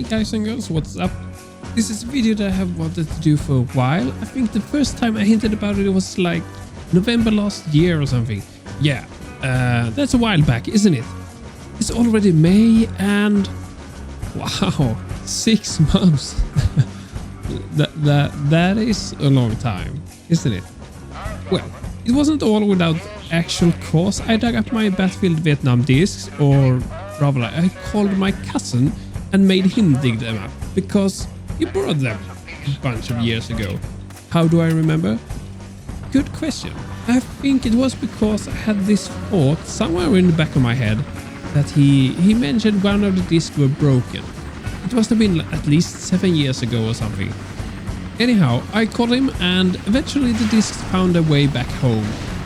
guys and girls, what's up? This is a video that I have wanted to do for a while. I think the first time I hinted about it was like November last year or something. Yeah, that's a while back, isn't it? It's already May and wow, 6 months. that is a long time, isn't it? Well, it wasn't all without actual cause. I dug up my Battlefield Vietnam discs, or rather I called my cousin and made him dig them up because he borrowed them a bunch of years ago. How do I remember? Good question. I think it was because I had this thought somewhere in the back of my head that he mentioned one of the discs were broken. It must have been at least 7 years ago or something. Anyhow, I called him and eventually the discs found their way back home.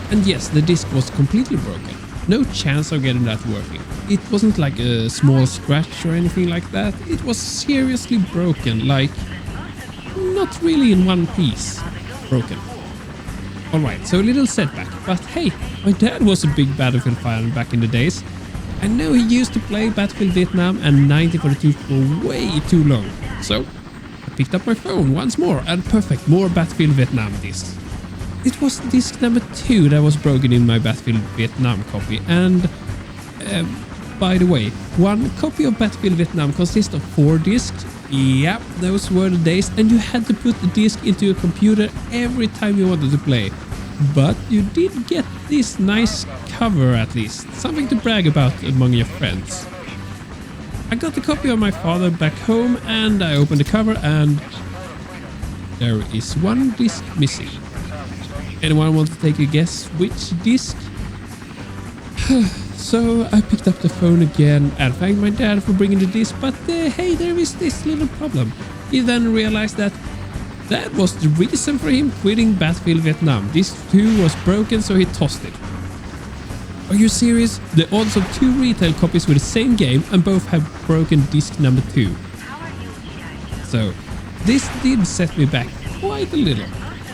And yes, the disc was completely broken. No chance of getting that working. It wasn't like a small scratch or anything like that. It was seriously broken, like not really in one piece. Broken. Alright, so a little setback. But hey, my dad was a big Battlefield fan back in the days. I know he used to play Battlefield Vietnam and 1942 for way too long. So I picked up my phone once more and perfect, more Battlefield Vietnam discs. It was disc number 2 that was broken in my Battlefield Vietnam copy, and by the way, one copy of Battlefield Vietnam consists of 4 discs. Yep, those were the days, and you had to put the disc into your computer every time you wanted to play. But you did get this nice cover at least, something to brag about among your friends. I got the copy of my father back home and I opened the cover and there is one disc missing. Anyone want to take a guess which disc? So I picked up the phone again and thanked my dad for bringing the disc, but hey, there is this little problem. He then realized that was the reason for him quitting Battlefield Vietnam. Disc 2 was broken, so he tossed it. Are you serious? The odds of 2 retail copies with the same game and both have broken disc number 2. So this did set me back quite a little.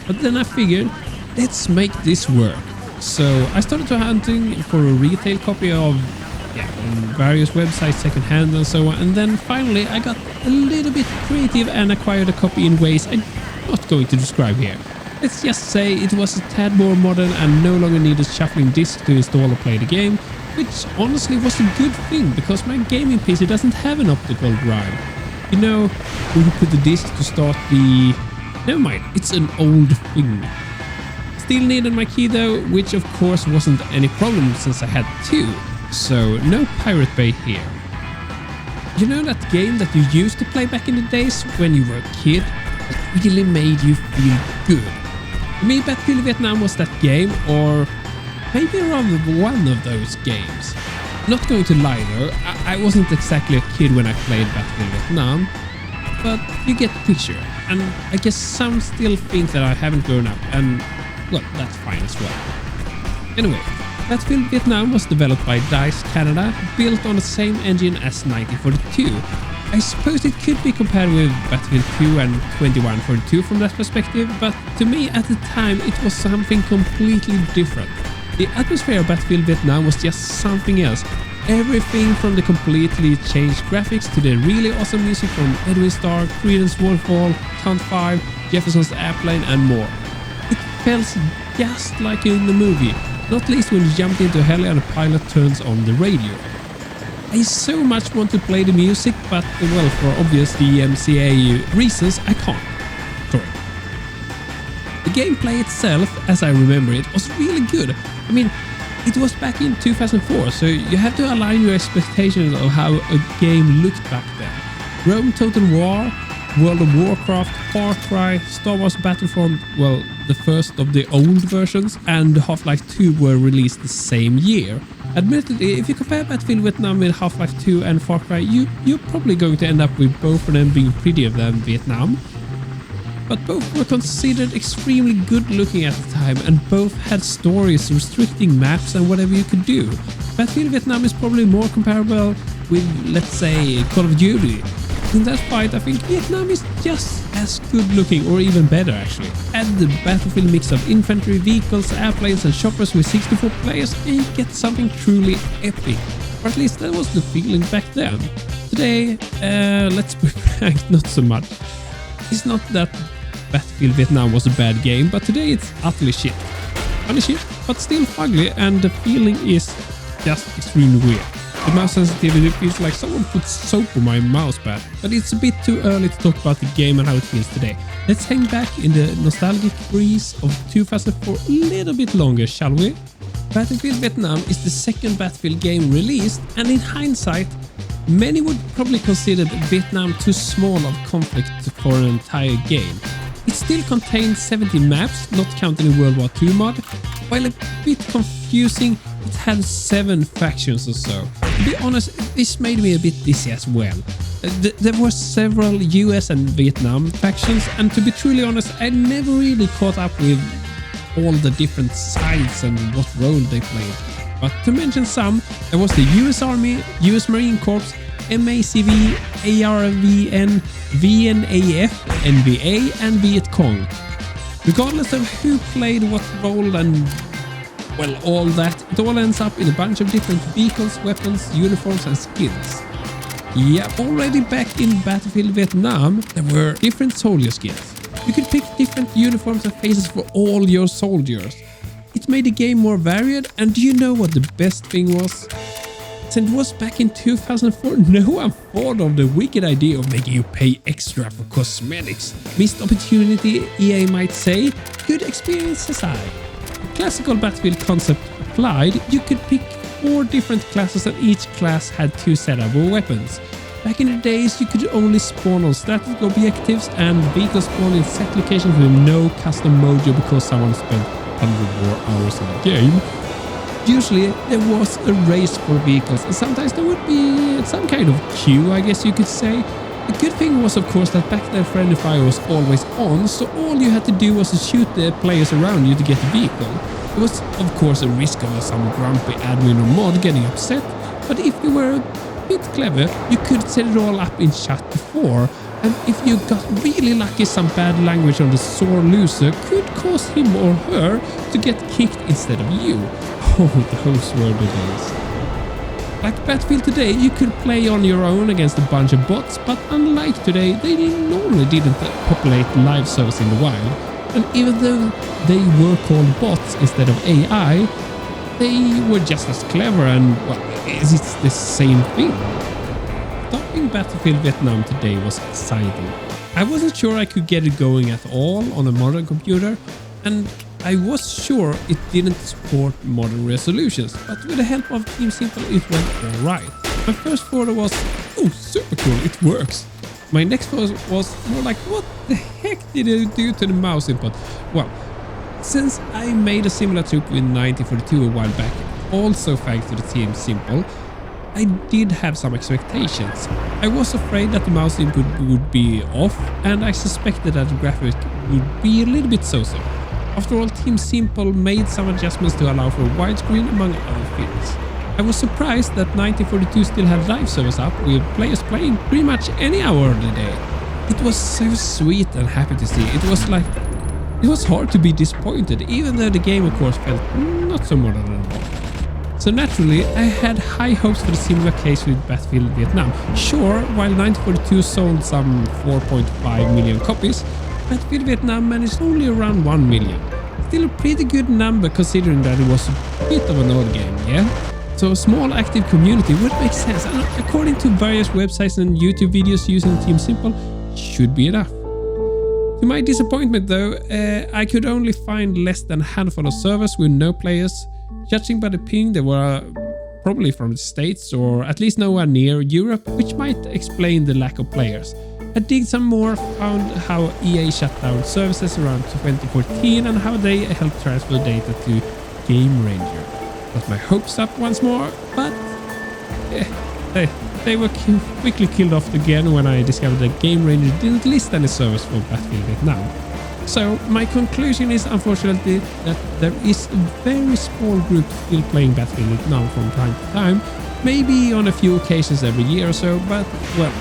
But then I figured, let's make this work. So I started to hunting for a retail copy of on various websites, secondhand and so on, and then finally I got a little bit creative and acquired a copy in ways I'm not going to describe here. Let's just say it was a tad more modern and no longer needed shuffling discs to install or play the game, which honestly was a good thing because my gaming PC doesn't have an optical drive. You know, when you put the disc to start the... Never mind, it's an old thing. Still needed my key though, which of course wasn't any problem since I had 2. So no Pirate Bay here. You know that game that you used to play back in the days when you were a kid that really made you feel good? For me, Battlefield Vietnam was that game, or maybe rather one of those games. Not going to lie though, I wasn't exactly a kid when I played Battlefield Vietnam, but you get the picture. And I guess some still think that I haven't grown up, and well, that's fine as well. Anyway, Battlefield Vietnam was developed by DICE Canada, built on the same engine as 1942. I suppose it could be compared with Battlefield 2 and 2142 from that perspective, but to me at the time it was something completely different. The atmosphere of Battlefield Vietnam was just something else. Everything from the completely changed graphics to the really awesome music from Edwin Starr, Creedence Waterfall, Count 5, Jefferson's Airplane and more. It felt just like in the movie, not least when you jumped into a heli and the pilot turns on the radio. I so much want to play the music, but well, for obvious DMCA reasons, I can't. Sorry. The gameplay itself, as I remember it, was really good. I mean, it was back in 2004, so you have to align your expectations of how a game looked back then. Rome Total War, World of Warcraft, Far Cry, Star Wars Battlefront, well, the first of the old versions, and Half-Life 2 were released the same year. Admittedly, if you compare Battlefield Vietnam with Half-Life 2 and Far Cry, you're probably going to end up with both of them being prettier than Vietnam. But both were considered extremely good looking at the time, and both had stories restricting maps and whatever you could do. Battlefield Vietnam is probably more comparable with, let's say, Call of Duty. In that fight, I think Vietnam is just as good looking, or even better actually. Add the Battlefield mix of infantry, vehicles, airplanes and choppers with 64 players and you get something truly epic. Or at least that was the feeling back then. Today, let's be frank, not so much. It's not that Battlefield Vietnam was a bad game, but today it's utterly shit. Funny shit, but still ugly, and the feeling is just extremely weird. The mouse sensitivity feels like someone put soap on my mouse pad, but it's a bit too early to talk about the game and how it feels today. Let's hang back in the nostalgic breeze of 2004 a little bit longer, shall we? Battlefield Vietnam is the second Battlefield game released, and in hindsight, many would probably consider Vietnam too small of conflict for an entire game. It still contains 70 maps, not counting the World War II mod. While a bit confusing, it had 7 factions or so. To be honest, this made me a bit dizzy as well. There were several US and Vietnam factions, and to be truly honest, I never really caught up with all the different sides and what role they played. But to mention some, there was the US Army, US Marine Corps, MACV, ARVN, VNAF, NVA and Viet Cong. Regardless of who played what role and well, all that, it all ends up in a bunch of different vehicles, weapons, uniforms and skins. Yeah, already back in Battlefield Vietnam, there were different soldier skins. You could pick different uniforms and faces for all your soldiers. It made the game more varied, and do you know what the best thing was? Since it was back in 2004, no one thought of the wicked idea of making you pay extra for cosmetics. Missed opportunity, EA might say, good experience aside. The classical Battlefield concept applied, you could pick 4 different classes and each class had 2 setup weapons. Back in the days, you could only spawn on static objectives and vehicles spawn in set locations with no custom mojo because someone spent 100 more hours in the game. Usually there was a race for vehicles, and sometimes there would be some kind of queue, I guess you could say. The good thing was of course that back then friendly fire was always on, so all you had to do was to shoot the players around you to get the vehicle. There was of course a risk of some grumpy admin or mod getting upset, but if you were a bit clever, you could set it all up in chat before, and if you got really lucky, some bad language on the sore loser could cause him or her to get kicked instead of you. Oh, those were the days. Like Battlefield today, you could play on your own against a bunch of bots, but unlike today, they normally didn't populate live servers in the wild. And even though they were called bots instead of AI, they were just as clever and, well, it's the same thing. Stopping Battlefield Vietnam today was exciting. I wasn't sure I could get it going at all on a modern computer, and I was sure it didn't support modern resolutions, but with the help of Team Simple it went alright. My first thought was, oh, super cool, it works. My next thought was more like, what the heck did it do to the mouse input? Well, since I made a similar trip with 1942 a while back, also thanks to the Team Simple, I did have some expectations. I was afraid that the mouse input would be off, and I suspected that the graphics would be a little bit so-so. After all, Team Simple made some adjustments to allow for widescreen among other things. I was surprised that 1942 still had live servers up with players playing pretty much any hour of the day. It was so sweet and happy to see. It was hard to be disappointed, even though the game of course felt not so modern at all. So naturally, I had high hopes for the similar case with Battlefield Vietnam. Sure, while 1942 sold some 4.5 million copies, Battlefield Vietnam managed only around 1 million. Still a pretty good number considering that it was a bit of an old game, yeah? So a small active community would make sense, and according to various websites and YouTube videos using Team Simple, should be enough. To my disappointment though, I could only find less than a handful of servers with no players. Judging by the ping, they were probably from the States or at least nowhere near Europe, which might explain the lack of players. I digged some more, found how EA shut down services around 2014 and how they helped transfer data to Game Ranger. Got my hopes up once more, but they were quickly killed off again when I discovered that Game Ranger didn't list any servers for Battlefield Vietnam. So my conclusion is unfortunately that there is a very small group still playing Battlefield Vietnam from time to time, maybe on a few occasions every year or so, but well,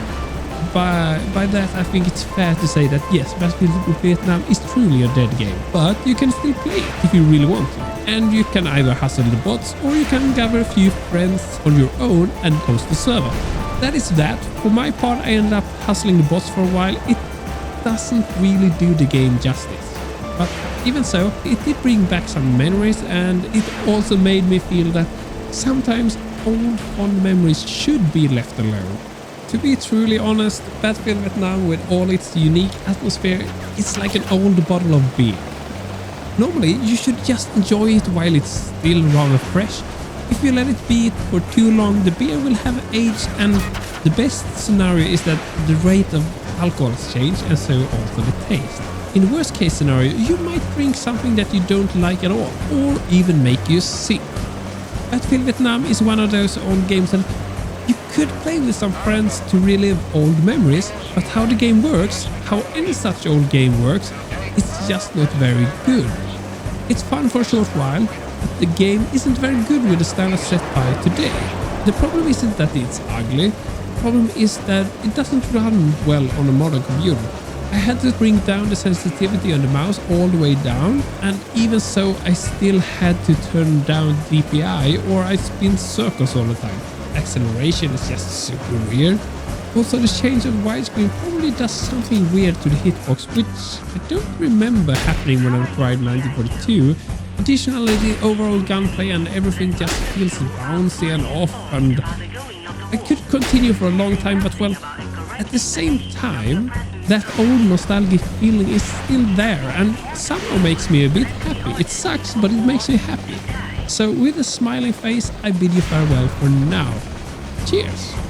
by that I think it's fair to say that yes, Battlefield Vietnam is truly a dead game, but you can still play it if you really want to. And you can either hustle the bots or you can gather a few friends on your own and host the server. That is that. For my part, I ended up hustling the bots for a while. It doesn't really do the game justice. But even so, it did bring back some memories, and it also made me feel that sometimes old fond memories should be left alone. To be truly honest, Battlefield Vietnam with all its unique atmosphere is like an old bottle of beer. Normally, you should just enjoy it while it's still rather fresh. If you let it be for too long, the beer will have aged, and the best scenario is that the rate of alcohol has changed and so also the taste. In the worst case scenario, you might drink something that you don't like at all, or even make you sick. Battlefield Vietnam is one of those old games that you could play with some friends to relive old memories, but how the game works, how any such old game works, it's just not very good. It's fun for a short while, but the game isn't very good with the standards set by today. The problem isn't that it's ugly, the problem is that it doesn't run well on a modern computer. I had to bring down the sensitivity on the mouse all the way down, and even so I still had to turn down DPI or I spin circles all the time. Acceleration is just super weird. Also, the change of widescreen probably does something weird to the hitbox, which I don't remember happening when I tried 1942. Additionally, the overall gunplay and everything just feels bouncy and off, and I could continue for a long time, but well, at the same time, that old nostalgic feeling is still there and somehow makes me a bit happy. It sucks, but it makes me happy. So with a smiling face, I bid you farewell for now. Cheers!